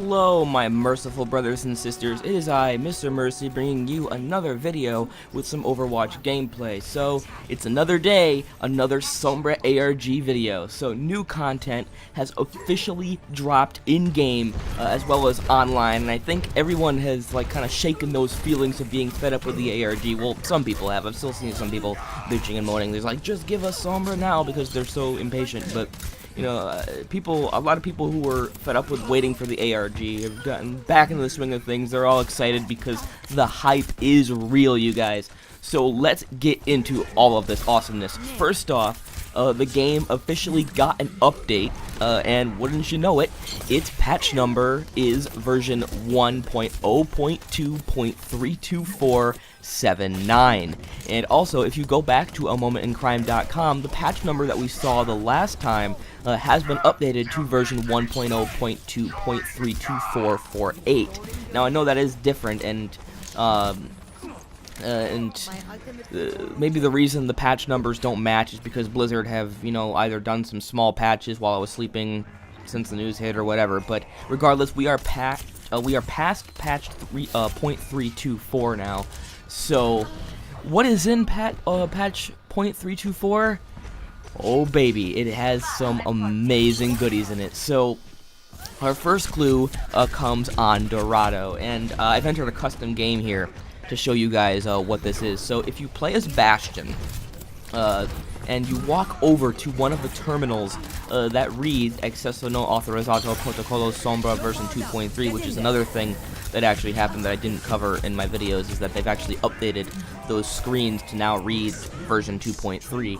Hello, my merciful brothers and sisters. It is I, MisterMercy, bringing you another video with some Overwatch gameplay. So, it's another day, another Sombra ARG video. So, new content has officially dropped in-game, as well as online, and I think everyone has, kind of shaken those feelings of being fed up with the ARG. Well, some people have. I've still seen some people bitching and moaning. There's like, just give us Sombra now, because they're so impatient, but a lot of people who were fed up with waiting for the ARG have gotten back into the swing of things. They're all excited because the hype is real, you guys. So let's get into all of this awesomeness. First off, the game officially got an update, and wouldn't you know it, its patch number is version 1.0.2.32479. And also, if you go back to amomentincrime.com, the patch number that we saw the last time has been updated to version 1.0.2.32448. Now, I know that is different, and maybe the reason the patch numbers don't match is because Blizzard have, either done some small patches while I was sleeping since the news hit or whatever. But regardless, we are past patch 3.324 now. So, what is in patch .324? Oh baby, it has some amazing goodies in it. So, our first clue comes on Dorado, and I've entered a custom game here to show you guys what this is. So if you play as Bastion, and you walk over to one of the terminals that reads Acceso no autorizado protocolo sombra version 2.3, which is another thing that actually happened that I didn't cover in my videos, is that they've actually updated those screens to now read version 2.3.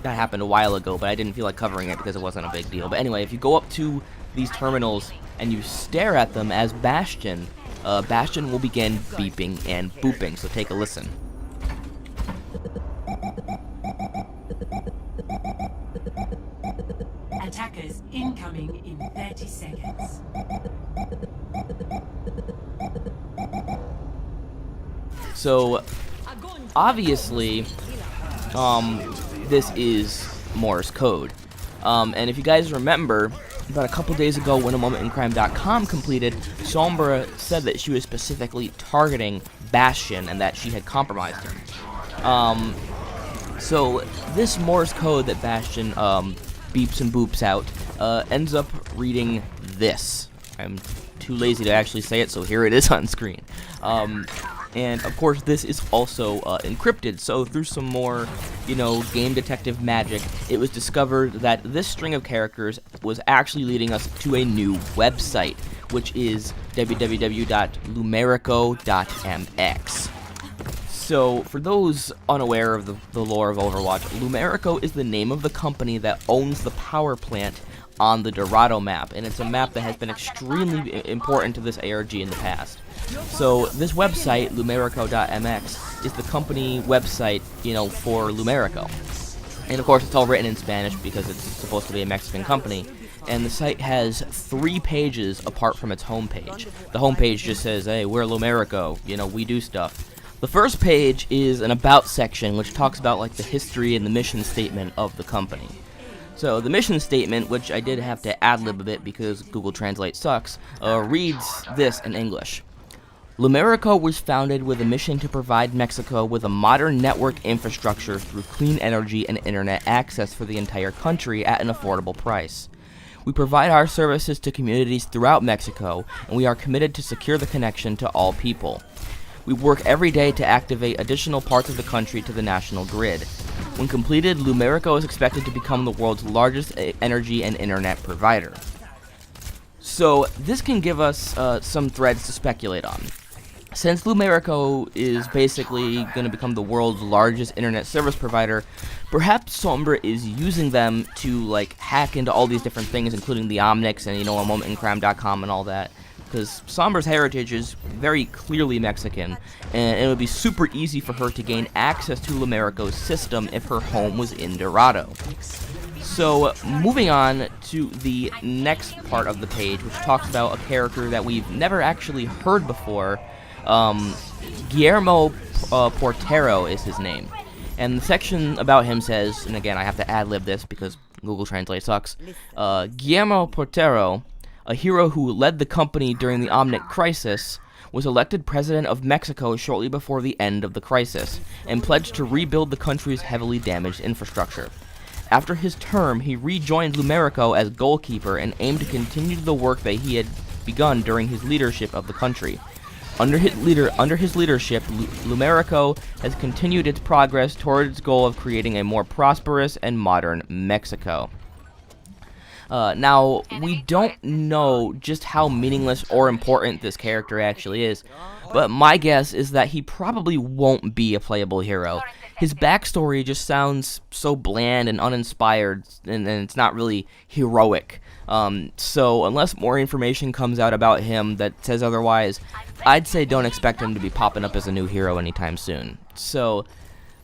That happened a while ago, but I didn't feel like covering it because it wasn't a big deal. But anyway, if you go up to these terminals and you stare at them as Bastion, Bastion will begin beeping and booping, so take a listen. Attackers incoming in 30 seconds. So, obviously, this is Morse Code. And if you guys remember, about a couple days ago when amomentincrime.com completed, SOMBRA said that she was specifically targeting Bastion and that she had compromised him. So this Morse code that Bastion beeps and boops out ends up reading this. I'm too lazy to actually say it, so here it is on screen. And of course this is also encrypted, so through some more, game detective magic, it was discovered that this string of characters was actually leading us to a new website, which is www.lumerico.mx. So, for those unaware of the lore of Overwatch, Lumerico is the name of the company that owns the power plant on the Dorado map, and it's a map that has been extremely important to this ARG in the past. So this website, lumerico.mx, is the company website, for Lumerico. And of course it's all written in Spanish because it's supposed to be a Mexican company. And the site has 3 pages apart from its homepage. The homepage just says, hey, we're Lumerico, we do stuff. The first page is an about section which talks about the history and the mission statement of the company. So the mission statement, which I did have to ad-lib a bit because Google Translate sucks, reads this in English. Lumerico was founded with a mission to provide Mexico with a modern network infrastructure through clean energy and internet access for the entire country at an affordable price. We provide our services to communities throughout Mexico, and we are committed to secure the connection to all people. We work every day to activate additional parts of the country to the national grid. When completed, Lumerico is expected to become the world's largest energy and internet provider. So this can give us some threads to speculate on. Since Lumerico is basically going to become the world's largest internet service provider, perhaps Sombra is using them to hack into all these different things, including the Omnics and amomentincrime.com and all that. Because Sombra's heritage is very clearly Mexican, and it would be super easy for her to gain access to Lumerico's system if her home was in Dorado. So, moving on to the next part of the page, which talks about a character that we've never actually heard before. Guillermo Portero is his name. And the section about him says, and again I have to ad-lib this because Google Translate sucks, Guillermo Portero a hero who led the company during the Omnic Crisis, was elected president of Mexico shortly before the end of the crisis, and pledged to rebuild the country's heavily damaged infrastructure. After his term, he rejoined Lumerico as goalkeeper and aimed to continue the work that he had begun during his leadership of the country. Under his leadership, Lumerico has continued its progress toward its goal of creating a more prosperous and modern Mexico. Now, we don't know just how meaningless or important this character actually is, but my guess is that he probably won't be a playable hero. His backstory just sounds so bland and uninspired, and it's not really heroic. So unless more information comes out about him that says otherwise, I'd say don't expect him to be popping up as a new hero anytime soon. So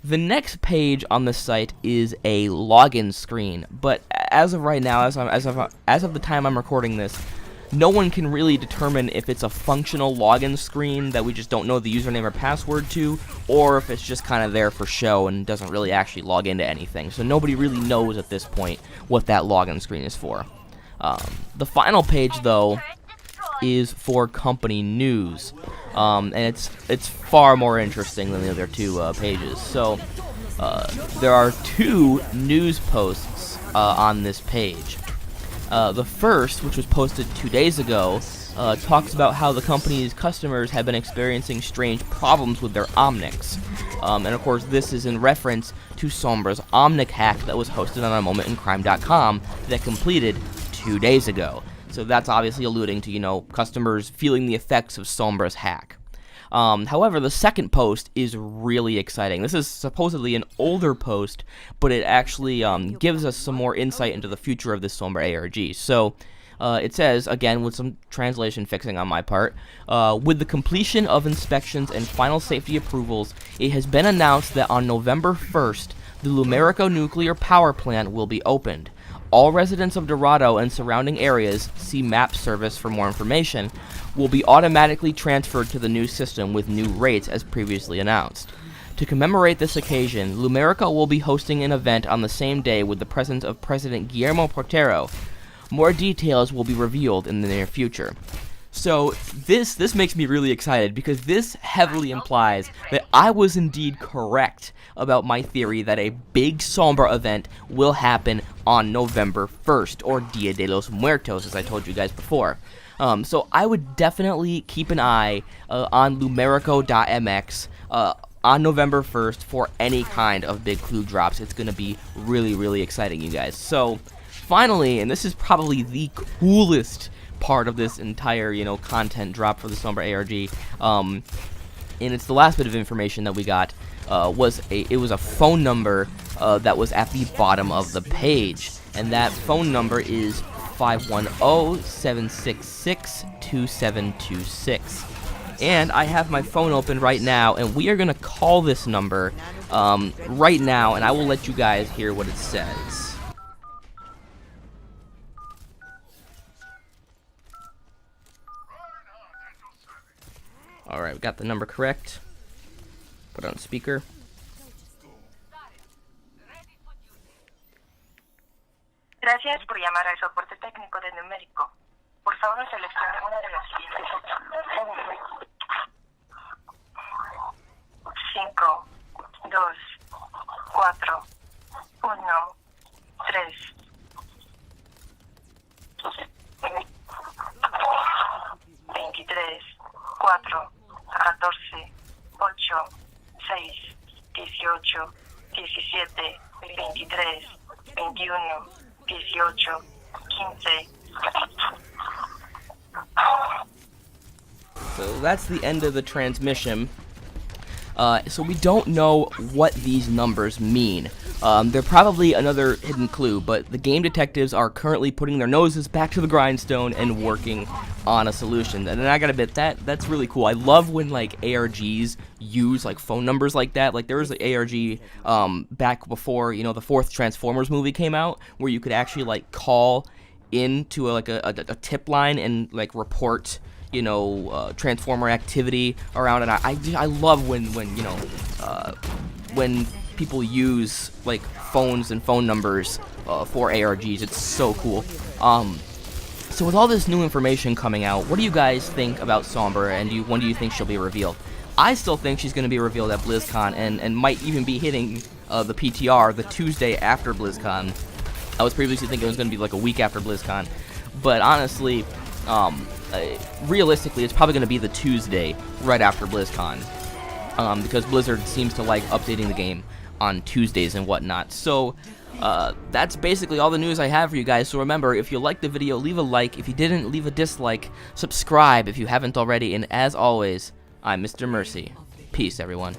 the next page on the site is a login screen, but as of right now, as of the time I'm recording this, no one can really determine if it's a functional login screen that we just don't know the username or password to, or if it's just kind of there for show and doesn't really actually log into anything. So nobody really knows at this point what that login screen is for. The final page, though, is for company news, and it's far more interesting than the other two pages. So there are two news posts on this page. The first, which was posted 2 days ago, talks about how the company's customers have been experiencing strange problems with their Omnics. And of course, this is in reference to Sombra's Omnic hack that was hosted on momentincrime.com that completed 2 days ago. So that's obviously alluding to, customers feeling the effects of Sombra's hack. However, the second post is really exciting. This is supposedly an older post, but it actually gives us some more insight into the future of this Sombra ARG. So it says, again, with some translation fixing on my part, with the completion of inspections and final safety approvals, it has been announced that on November 1st, the Lumerico nuclear power plant will be opened. All residents of Dorado and surrounding areas, see map service for more information, will be automatically transferred to the new system with new rates as previously announced. To commemorate this occasion, Lumerico will be hosting an event on the same day with the presence of President Guillermo Portero. More details will be revealed in the near future. So this makes me really excited because this heavily implies that I was indeed correct about my theory that a big Sombra event will happen on November 1st, or Dia de los Muertos, as I told you guys before. So I would definitely keep an eye on Lumerico.mx on November 1st for any kind of big clue drops. It's going to be really, really exciting, you guys. So finally, and this is probably the coolest part of this entire, content drop for the Sombra ARG, and it's the last bit of information that we got, it was a phone number that was at the bottom of the page, and that phone number is 510-766-2726. And I have my phone open right now, and we are going to call this number right now, and I will let you guys hear what it says. Alright, we got the number correct. Put it on speaker. Gracias por llamar al soporte técnico de Numérico. Por favor, seleccione una de las siguientes opciones. 5, 2, 4, 1, 3. 23, 4, 14, 8, 6, 18, 17, 23, 21, 18, 15. So that's the end of the transmission. So we don't know what these numbers mean. They're probably another hidden clue, but the game detectives are currently putting their noses back to the grindstone and working on a solution. And I gotta admit, that's really cool. I love when ARGs use phone numbers like that. There was an ARG back before the fourth Transformers movie came out, where you could actually call into a tip line and report Transformer activity around it. I love when people use phones and phone numbers for ARGs. It's so cool. So with all this new information coming out, what do you guys think about Sombra, and when do you think she'll be revealed? I still think she's going to be revealed at BlizzCon, and might even be hitting the PTR the Tuesday after BlizzCon. I was previously thinking it was going to be like a week after BlizzCon, but honestly, realistically, it's probably going to be the Tuesday right after BlizzCon, because Blizzard seems to like updating the game on Tuesdays and whatnot. So that's basically all the news I have for you guys. So remember, if you liked the video, leave a like. If you didn't, leave a dislike. Subscribe if you haven't already. And as always, I'm MisterMercy. Peace, everyone.